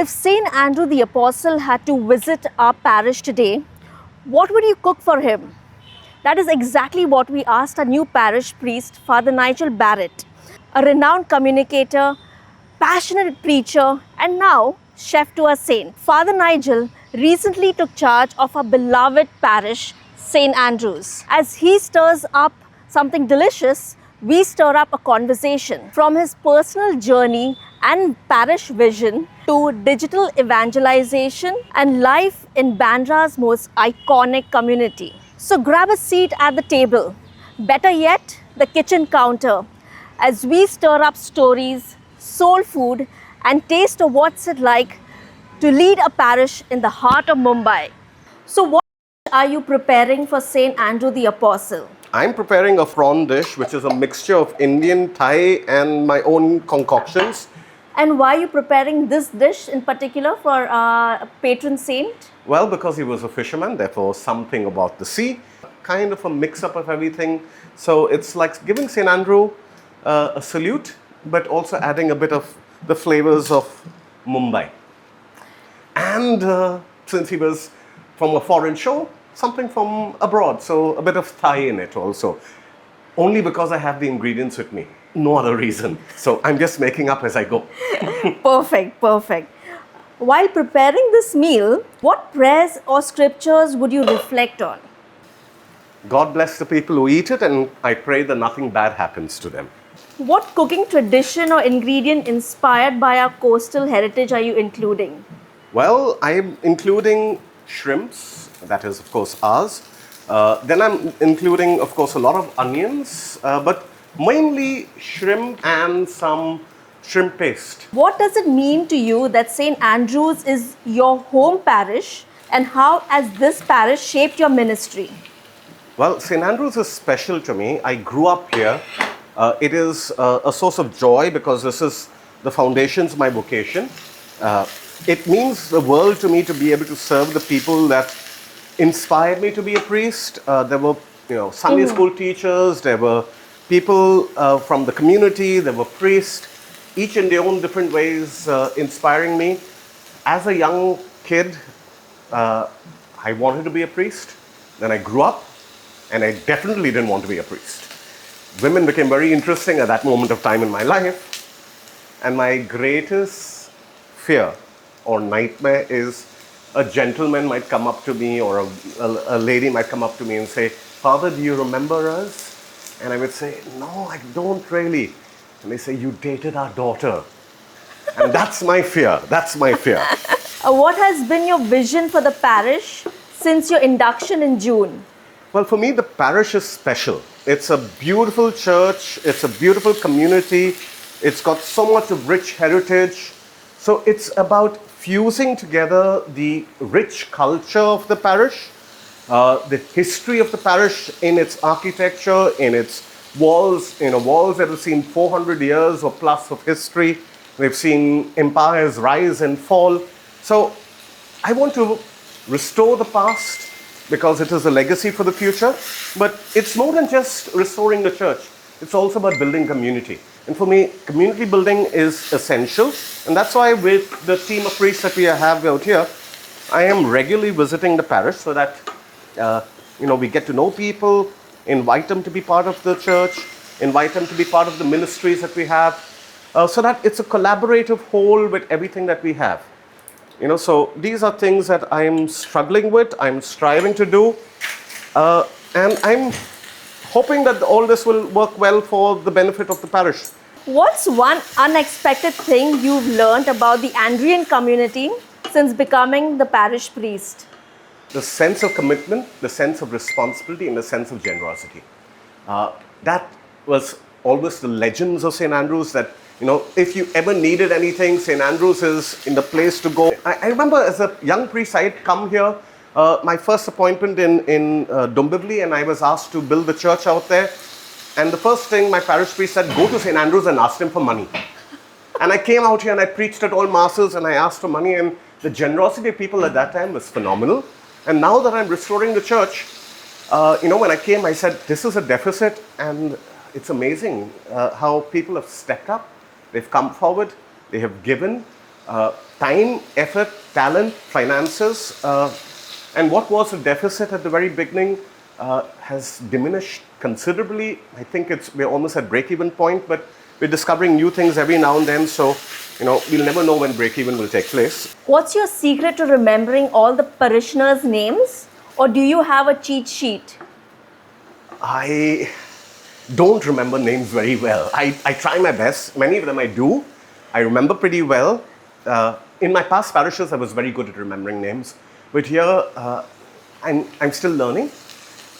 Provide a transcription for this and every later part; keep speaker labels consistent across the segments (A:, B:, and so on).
A: If St. Andrew the Apostle had to visit our parish today, what would you cook for him? That is exactly what we asked our new parish priest, Fr Nigel Barrett, a renowned communicator, passionate preacher, and now chef to a saint. Fr Nigel recently took charge of our beloved parish, St. Andrew's. As he stirs up something delicious, we stir up a conversation from his personal journey and parish vision to digital evangelization and life in Bandra's most iconic community. So grab a seat at the table, better yet, the kitchen counter, as we stir up stories, soul food, and taste of what's it like to lead a parish in the heart of Mumbai. So what are you preparing for St. Andrew the Apostle?
B: I'm preparing a prawn dish, which is a mixture of Indian, Thai, and my own concoctions.
A: And why are you preparing this dish in particular for a patron saint?
B: Well, because he was a fisherman, therefore something about the sea, kind of a mix-up of everything. So it's like giving St. Andrew a salute, but also adding a bit of the flavors of Mumbai. And since he was from a foreign shore, something from abroad, so a bit of Thai in it also. Only because I have the ingredients with me, no other reason. So I'm just making up as I go.
A: Perfect, perfect. While preparing this meal, what prayers or scriptures would you reflect on?
B: God bless the people who eat it, and I pray that nothing bad happens to them.
A: What cooking tradition or ingredient inspired by our coastal heritage are you including?
B: Well, I'm including shrimps, that is of course ours. Then I'm including of course a lot of onions, but mainly shrimp and some shrimp paste.
A: What does it mean to you that St. Andrew's is your home parish, and how has this parish shaped your ministry?
B: Well, St. Andrew's is special to me. I grew up here. It is a source of joy because this is the foundations of my vocation. It means the world to me to be able to serve the people that inspired me to be a priest. There were, Sunday school teachers. There were people from the community. There were priests, each in their own different ways, inspiring me. As a young kid, I wanted to be a priest. Then I grew up, and I definitely didn't want to be a priest. Women became very interesting at that moment of time in my life. And my greatest fear or nightmare is a gentleman might come up to me, or a lady might come up to me and say, "Father, do you remember us?" And I would say, "No, I don't really." And they say, "You dated our daughter." And that's my fear. That's my fear.
A: What has been your vision for the parish since your induction in June?
B: Well, for me, the parish is special. It's a beautiful church. It's a beautiful community. It's got so much of rich heritage. So it's about fusing together the rich culture of the parish, the history of the parish in its architecture, in its walls, walls that have seen 400 years or plus of history. They've seen empires rise and fall. So I want to restore the past because it is a legacy for the future. But it's more than just restoring the church. It's also about building community. And for me, community building is essential. And that's why with the team of priests that we have out here, I am regularly visiting the parish so that, we get to know people, invite them to be part of the church, invite them to be part of the ministries that we have, so that it's a collaborative whole with everything that we have. So these are things that I'm struggling with, I'm striving to do, and I'm hoping that all this will work well for the benefit of the parish.
A: What's one unexpected thing you've learned about the Andrian community since becoming the parish priest?
B: The sense of commitment, the sense of responsibility, and the sense of generosity. That was always the legends of St. Andrew's, that if you ever needed anything, St. Andrew's is in the place to go. I remember as a young priest, I had come here, my first appointment in Dombivli, and I was asked to build the church out there. And the first thing my parish priest said, "Go to St. Andrew's and ask him for money." And I came out here and I preached at all masses and I asked for money, and the generosity of people at that time was phenomenal. And now that I'm restoring the church, when I came, I said, this is a deficit, and it's amazing how people have stepped up. They've come forward, they have given, time, effort, talent, finances, and what was a deficit at the very beginning has diminished considerably. I think we're almost at break-even point, but we're discovering new things every now and then. So, we'll never know when break-even will take place.
A: What's your secret to remembering all the parishioners' names? Or do you have a cheat sheet?
B: I don't remember names very well. I try my best. Many of them I do. I remember pretty well. In my past parishes, I was very good at remembering names. But here, I'm still learning.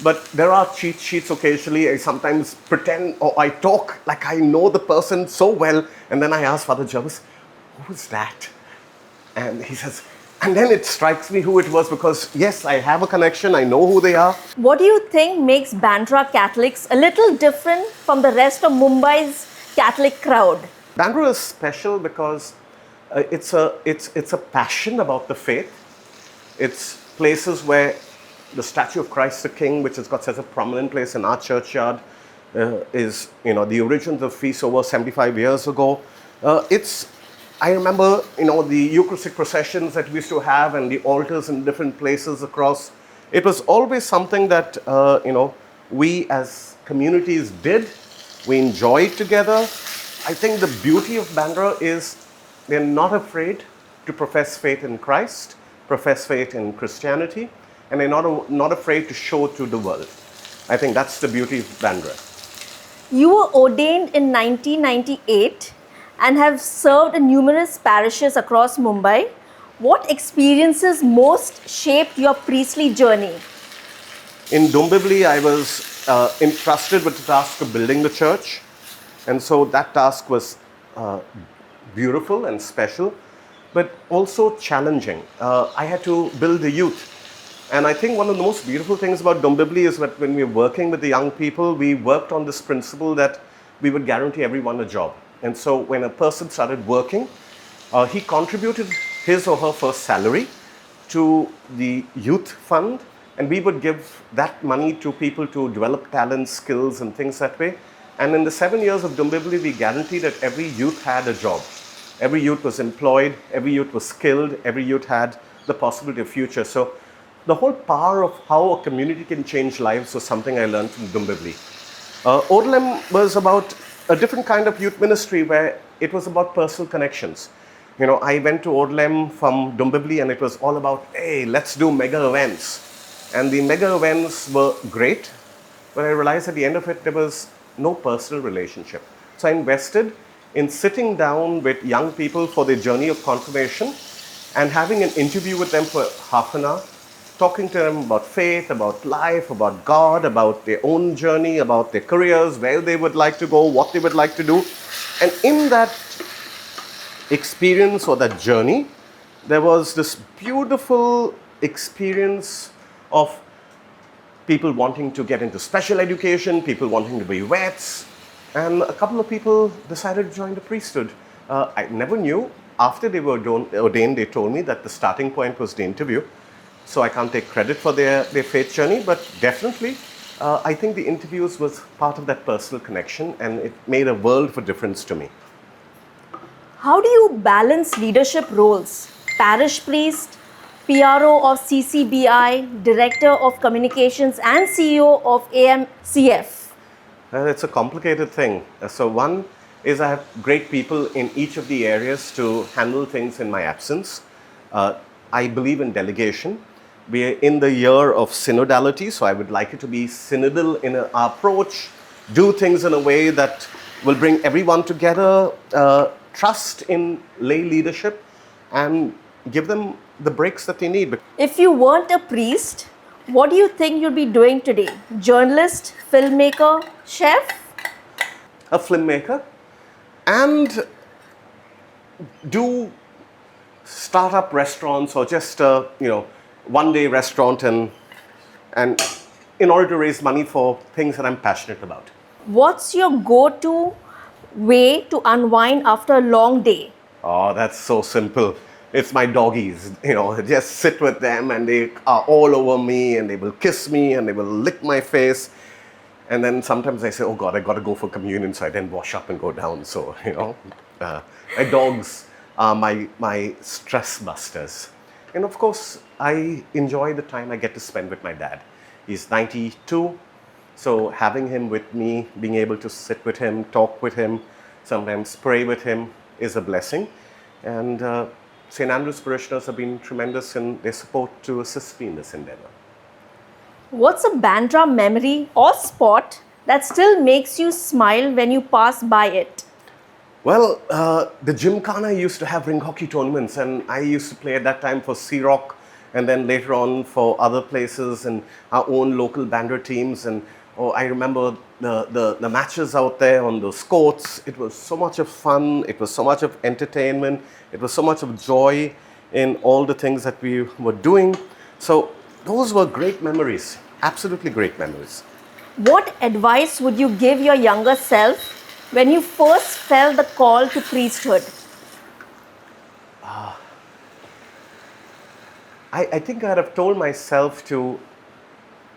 B: But there are cheat sheets occasionally. I sometimes pretend or I talk like I know the person so well. And then I ask Father Jarvis, who's that? And he says, and then it strikes me who it was because, yes, I have a connection. I know who they are.
A: What do you think makes Bandra Catholics a little different from the rest of Mumbai's Catholic crowd?
B: Bandra is special because it's a passion about the faith. It's places where the statue of Christ the King, which has got such a prominent place in our churchyard, is the origins of feast over 75 years ago. I remember the Eucharistic processions that we used to have and the altars in different places across. It was always something that we as communities did. We enjoyed together. I think the beauty of Bandra is they're not afraid to profess faith in Christ, profess faith in Christianity, and they're not afraid to show to the world. I think that's the beauty of Bandra.
A: You were ordained in 1998 and have served in numerous parishes across Mumbai. What experiences most shaped your priestly journey?
B: In Dombivli, I was entrusted with the task of building the church. And so that task was beautiful and special, but also challenging. I had to build the youth. And I think one of the most beautiful things about Dombivli is that when we were working with the young people, we worked on this principle that we would guarantee everyone a job. And so when a person started working, he contributed his or her first salary to the youth fund, and we would give that money to people to develop talents, skills, and things that way. And in the 7 years of Dombivli, we guaranteed that every youth had a job. Every youth was employed, every youth was skilled, every youth had the possibility of future. So the whole power of how a community can change lives was something I learned from Dombivli. Odlem was about a different kind of youth ministry where it was about personal connections. I went to Odlem from Dombivli and it was all about, hey, let's do mega events. And the mega events were great, but I realized at the end of it, there was no personal relationship. So I invested in sitting down with young people for their journey of confirmation and having an interview with them for half an hour, talking to them about faith, about life, about God, about their own journey, about their careers, where they would like to go, what they would like to do. And in that experience or that journey, there was this beautiful experience of people wanting to get into special education, people wanting to be vets, and a couple of people decided to join the priesthood. I never knew. After they were ordained, they told me that the starting point was the interview. So I can't take credit for their faith journey, but definitely I think the interviews was part of that personal connection, and it made a world of difference to me.
A: How do you balance leadership roles? Parish priest, PRO of CCBI, Director of Communications and CEO of AMCF.
B: It's a complicated thing. So one is I have great people in each of the areas to handle things in my absence. I believe in delegation. We are in the year of synodality, so I would like it to be synodal in our approach, do things in a way that will bring everyone together, trust in lay leadership, and give them the breaks that they need.
A: If you weren't a priest, what do you think you'd be doing today? Journalist, filmmaker, chef?
B: A filmmaker, and do startup restaurants or just one-day restaurant, and in order to raise money for things that I'm passionate about.
A: What's your go-to way to unwind after a long day?
B: Oh, that's so simple. It's my doggies, just sit with them and they are all over me and they will kiss me and they will lick my face. And then sometimes I say, oh God, I got to go for communion, so I then wash up and go down. So, my dogs are my stress busters. And of course, I enjoy the time I get to spend with my dad. He's 92, so having him with me, being able to sit with him, talk with him, sometimes pray with him is a blessing. And St. Andrew's parishioners have been tremendous in their support to assist me in this endeavor.
A: What's a Bandra memory or spot that still makes you smile when you pass by it?
B: Well, the Gymkhana used to have ring hockey tournaments, and I used to play at that time for Sea Rock, and then later on for other places and our own local Bandra teams. And I remember the matches out there on those courts. It was so much of fun. It was so much of entertainment. It was so much of joy in all the things that we were doing. So those were great memories, absolutely great memories.
A: What advice would you give your younger self when you first felt the call to priesthood?
B: I think I'd have told myself to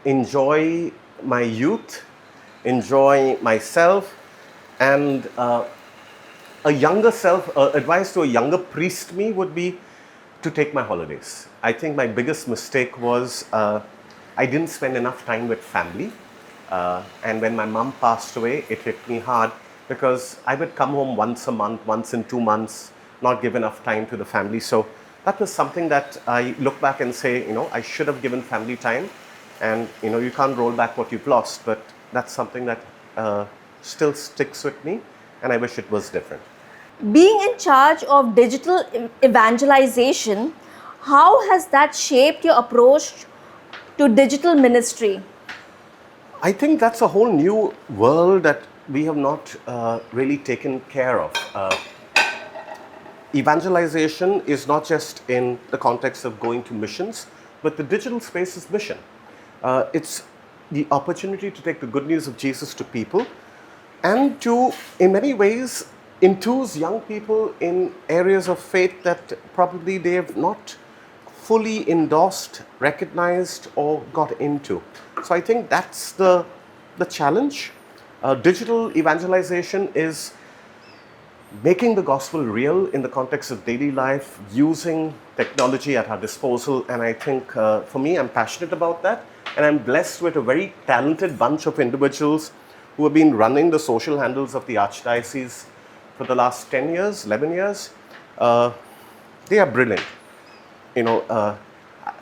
B: enjoy my youth, enjoy myself, and a younger self, advice to a younger priest me would be to take my holidays. I think my biggest mistake was I didn't spend enough time with family. And when my mom passed away, it hit me hard because I would come home once a month, once in 2 months, not give enough time to the family. So that was something that I look back and say, I should have given family time. And, you can't roll back what you've lost, but that's something that still sticks with me, and I wish it was different.
A: Being in charge of digital evangelization, how has that shaped your approach to digital ministry?
B: I think that's a whole new world that we have not really taken care of. Evangelization is not just in the context of going to missions, but the digital space is mission. It's the opportunity to take the good news of Jesus to people and to, in many ways, enthuse young people in areas of faith that probably they have not fully endorsed, recognized, or got into. So I think that's the challenge. Digital evangelization is making the gospel real in the context of daily life, using technology at our disposal. And I think for me, I'm passionate about that. And I'm blessed with a very talented bunch of individuals who have been running the social handles of the Archdiocese for the last 10 years, 11 years. They are brilliant.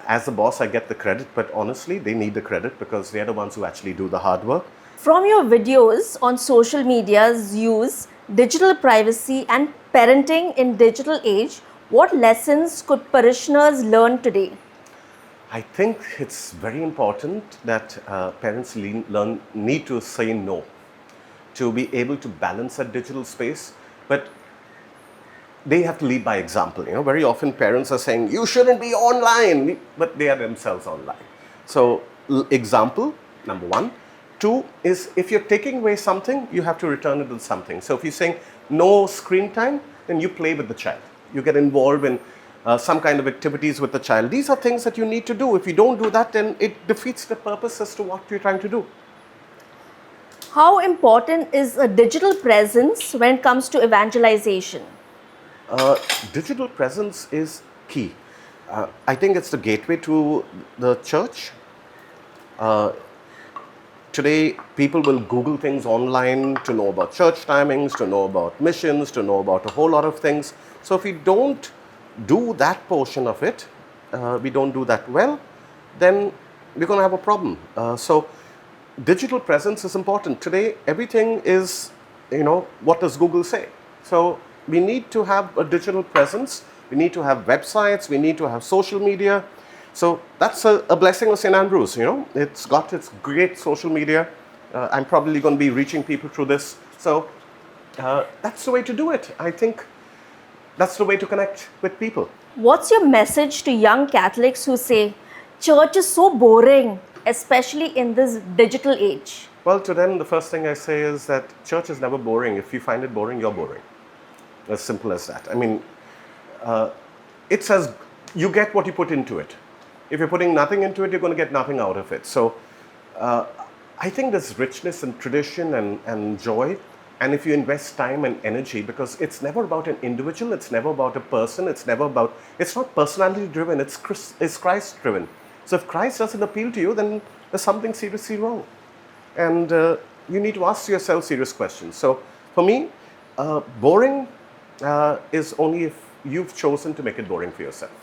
B: As a boss, I get the credit, but honestly, they need the credit because they're the ones who actually do the hard work.
A: From your videos on social media's use, digital privacy and parenting in digital age, what lessons could parishioners learn today?
B: I think it's very important that parents need to say no, to be able to balance that digital space, but they have to lead by example. Very often parents are saying, you shouldn't be online, but they are themselves online. So example, number one. Two is if you're taking away something, you have to return it with something. So if you're saying no screen time, then you play with the child. You get involved in some kind of activities with the child. These are things that you need to do. If you don't do that, then it defeats the purpose as to what you're trying to do.
A: How important is a digital presence when it comes to evangelization?
B: Digital presence is key. I think it's the gateway to the church. Today, people will Google things online to know about church timings, to know about missions, to know about a whole lot of things. So if we don't do that portion of it, we don't do that well, then we're going to have a problem. So digital presence is important. Today, everything is, what does Google say? So we need to have a digital presence. We need to have websites. We need to have social media. So that's a blessing of St. Andrew's, It's got its great social media. I'm probably going to be reaching people through this. So that's the way to do it. I think that's the way to connect with people.
A: What's your message to young Catholics who say, church is so boring, especially in this digital age?
B: Well, to them, the first thing I say is that church is never boring. If you find it boring, you're boring. As simple as that. I mean, it says you get what you put into it. If you're putting nothing into it, you're going to get nothing out of it. So I think there's richness and tradition and joy. And if you invest time and energy, because it's never about an individual, it's never about a person, it's not personality driven, it's Christ driven. So if Christ doesn't appeal to you, then there's something seriously wrong. And you need to ask yourself serious questions. So for me, boring is only if you've chosen to make it boring for yourself.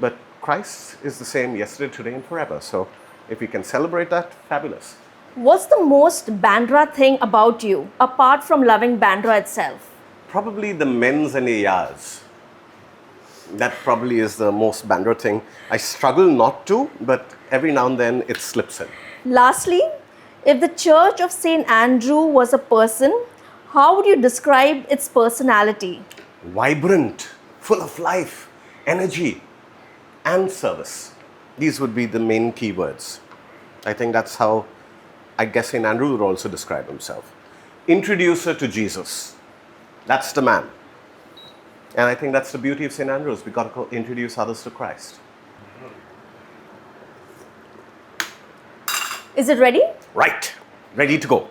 B: But Christ is the same yesterday, today, and forever. So if we can celebrate that, fabulous.
A: What's the most Bandra thing about you, apart from loving Bandra itself?
B: Probably the men's and ARs. That probably is the most Bandra thing. I struggle not to, but every now and then it slips in.
A: Lastly, if the Church of St. Andrew was a person, how would you describe its personality?
B: Vibrant, full of life, energy, and service. These would be the main keywords. I think that's how I guess St. Andrew would also describe himself. Introducer to Jesus. That's the man. And I think that's the beauty of St. Andrews. We've got to introduce others to Christ.
A: Is it ready?
B: Right. Ready to go.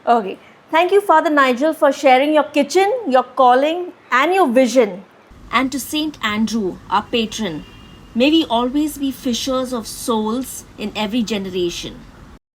A: Okay. Thank you, Fr Nigel, for sharing your kitchen, your calling, and your vision. And to St. Andrew, our patron, may we always be fishers of souls in every generation.